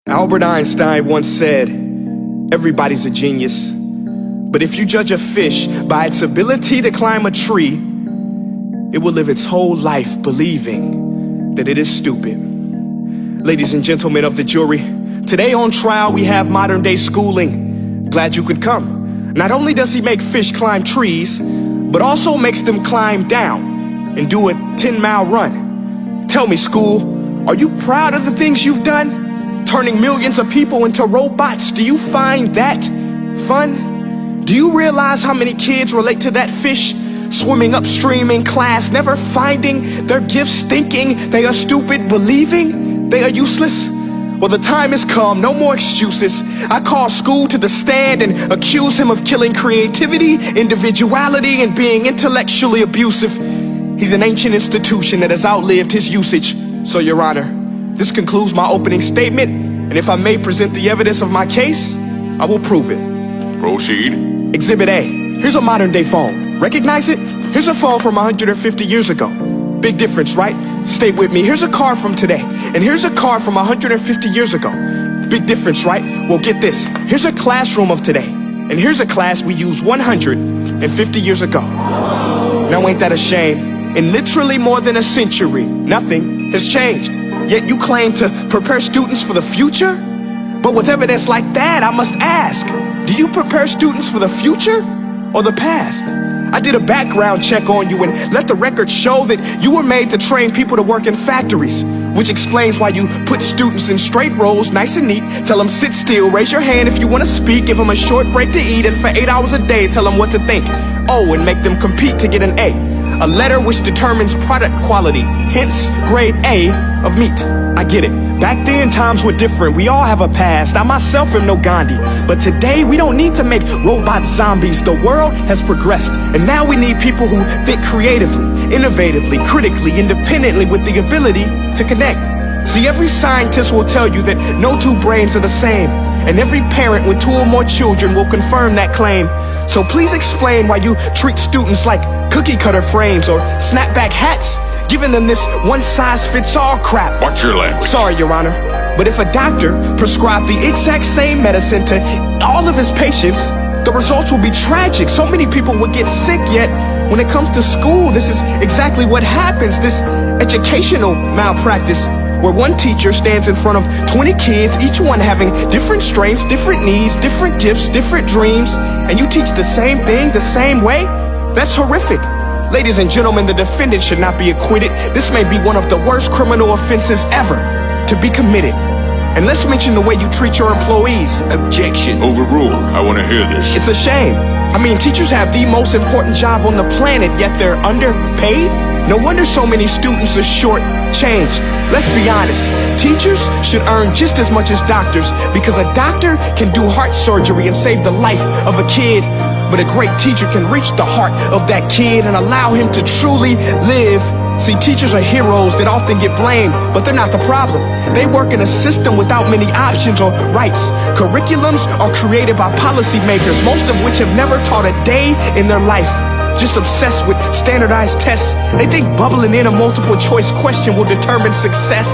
Albert Einstein once said, everybody's a genius, but if you judge a fish by its ability to climb a tree, it will live its whole life believing that it is stupid. Ladies and gentlemen of the jury, today on trial we have modern day schooling. Glad you could come. Not only does he make fish climb trees, but also makes them climb down and do a 10-mile run. Tell me, school, are you proud of the things you've done? Turning millions of people into robots, do you find that fun? Do you realize how many kids relate to that fish swimming upstream in class, never finding their gifts, thinking they are stupid, believing they are useless? Well, the time has come, no more excuses. I call school to the stand and accuse him of killing creativity, individuality, and being intellectually abusive. He's an ancient institution that has outlived his usage. So, Your Honor, this concludes my opening statement, and if I may present the evidence of my case, I will prove it. Proceed. Exhibit A. Here's a modern day phone. Recognize it? Here's a phone from 150 years ago. Big difference, right? Stay with me. Here's a car from today, and here's a car from 150 years ago. Big difference, right? Well, get this. Here's a classroom of today, and here's a class we used 150 years ago. Now ain't that a shame? In literally more than a century, nothing has changed. Yet you claim to prepare students for the future? But with evidence like that, I must ask, do you prepare students for the future or the past? I did a background check on you and let the record show that you were made to train people to work in factories, which explains why you put students in straight rows, nice and neat, tell them sit still, raise your hand if you want to speak, give them a short break to eat, and for 8 hours a day tell them what to think. Oh, and make them compete to get an A letter which determines product quality, hence grade A of meat. I get it. Back then, times were different. We all have a past. I myself am no Gandhi. But today, we don't need to make robot zombies. The world has progressed. And now we need people who think creatively, innovatively, critically, independently, with the ability to connect. See, every scientist will tell you that no two brains are the same. And every parent with 2 or more children will confirm that claim. So please explain why you treat students like cookie cutter frames or snapback hats, giving them this one-size-fits-all crap. Watch your language. Sorry, Your Honor, but if a doctor prescribed the exact same medicine to all of his patients, the results will be tragic. So many people would get sick, yet when it comes to school, this is exactly what happens. This educational malpractice, where one teacher stands in front of 20 kids, each one having different strengths, different needs, different gifts, different dreams, and you teach the same thing the same way? That's horrific. Ladies and gentlemen, the defendant should not be acquitted. This may be one of the worst criminal offenses ever to be committed. And let's mention the way you treat your employees. Objection. Overruled. I want to hear this. It's a shame. I mean, teachers have the most important job on the planet, yet they're underpaid? No wonder so many students are short-changed. Let's be honest, teachers should earn just as much as doctors, because a doctor can do heart surgery and save the life of a kid, but a great teacher can reach the heart of that kid and allow him to truly live. See, teachers are heroes that often get blamed, but they're not the problem. They work in a system without many options or rights. Curriculums are created by policymakers, most of which have never taught a day in their life. Just obsessed with standardized tests. They think bubbling in a multiple choice question will determine success.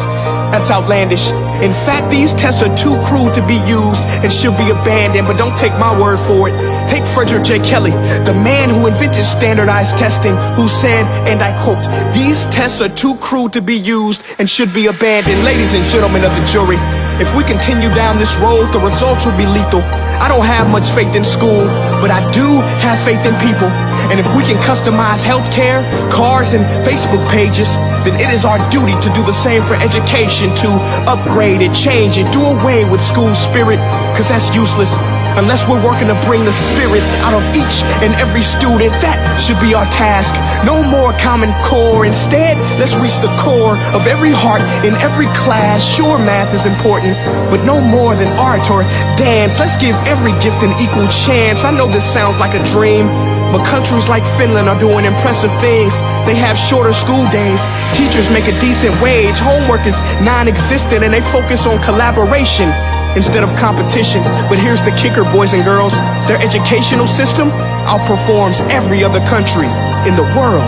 That's outlandish. In fact, these tests are too cruel to be used and should be abandoned, but don't take my word for it. Take Frederick J. Kelly, the man who invented standardized testing, who said, and I quote, "These tests are too cruel to be used and should be abandoned." Ladies and gentlemen of the jury, if we continue down this road, the results will be lethal. I don't have much faith in school, but I do have faith in people. And if we can customize healthcare, cars, and Facebook pages, then it is our duty to do the same for education, to upgrade it, change it, do away with school spirit, because that's useless. Unless we're working to bring the spirit out of each and every student, that should be our task. No more Common Core. Instead, let's reach the core of every heart in every class. Sure, math is important, but no more than art or dance. Let's give every gift an equal chance. I know this sounds like a dream, but countries like Finland are doing impressive things. They have shorter school days, teachers make a decent wage, homework is non-existent, and they focus on collaboration instead of competition. But here's the kicker, boys and girls. Their educational system outperforms every other country in the world.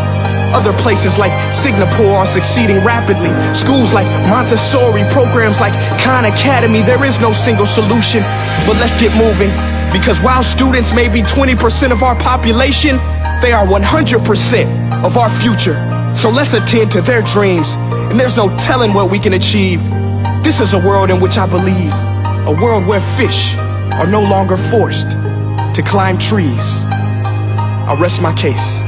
Other places like Singapore are succeeding rapidly. Schools like Montessori, programs like Khan Academy. There is no single solution, but let's get moving. Because while students may be 20% of our population, they are 100% of our future. So let's attend to their dreams, and there's no telling what we can achieve. This is a world in which I believe, a world where fish are no longer forced to climb trees. I rest my case.